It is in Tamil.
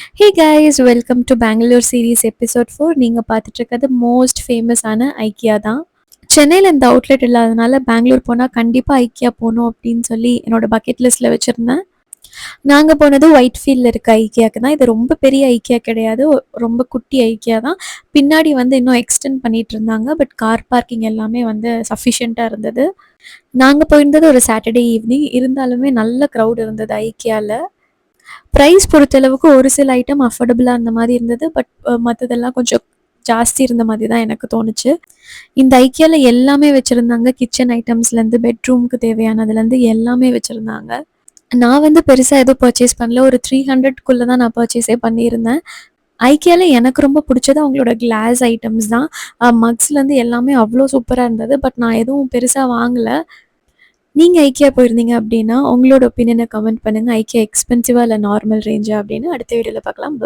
Hey guys, welcome to Bengaluru series episode 4. நீங்கள் பார்த்துட்டு இருக்கிறது மோஸ்ட் ஃபேமஸான ஐக்கியா தான். சென்னையில் இந்த அவுட்லெட் இல்லாதனால பெங்களூர் போனால் கண்டிப்பாக ஐக்கியா போகணும் அப்படின்னு சொல்லி என்னோட பக்கெட் லிஸ்ட்டில் வச்சுருந்தேன். நாங்கள் போனது ஒயிட் ஃபீல்டில் இருக்க ஐக்கியாவுக்கு தான். இது ரொம்ப பெரிய ஐக்கியா கிடையாது, ரொம்ப குட்டி ஐக்கியா தான். பின்னாடி வந்து இன்னும் எக்ஸ்டெண்ட் பண்ணிகிட்டு இருந்தாங்க. பட் கார் பார்க்கிங் எல்லாமே வந்து சஃபிஷியண்ட்டாக இருந்தது. நாங்கள் போயிருந்தது ஒரு சாட்டர்டே ஈவினிங். இருந்தாலுமே நல்ல க்ரௌட் இருந்தது ஐக்கியாவில். ப்ரைஸ் பொறுத்தளவுக்கு ஒரு சில ஐட்டம் அஃபோர்டபுளாக அந்த மாதிரி இருந்தது. பட் மற்றதெல்லாம் கொஞ்சம் ஜாஸ்தி இருந்த மாதிரி தான் எனக்கு தோணுச்சு. இந்த ஐக்கியாவில் எல்லாமே வச்சுருந்தாங்க. கிச்சன் ஐட்டம்ஸ்லேருந்து பெட்ரூமுக்கு தேவையானதுலேருந்து எல்லாமே வச்சுருந்தாங்க. நான் வந்து பெருசாக எதுவும் பர்ச்சேஸ் பண்ணல. ஒரு 300க்குள்ளே தான் நான் பர்ச்சேஸே பண்ணியிருந்தேன். ஐக்கியாவில் எனக்கு ரொம்ப பிடிச்சது அவங்களோட கிளாஸ் ஐட்டம்ஸ் தான். மக்ஸ்லேருந்து எல்லாமே அவ்வளோ சூப்பராக இருந்தது. பட் நான் எதுவும் பெருசாக வாங்கலை. நீங்கள் ஐக்கியா போயிருந்தீங்க அப்படின்னா உங்களோட ஒப்பீனியனை கமெண்ட் பண்ணுங்கள். ஐக்கியா எக்ஸ்பென்சிவாக இல்லை நார்மல் ரேஞ்சா அப்படின்னு அடுத்த வீடியோவில் பார்க்கலாம்.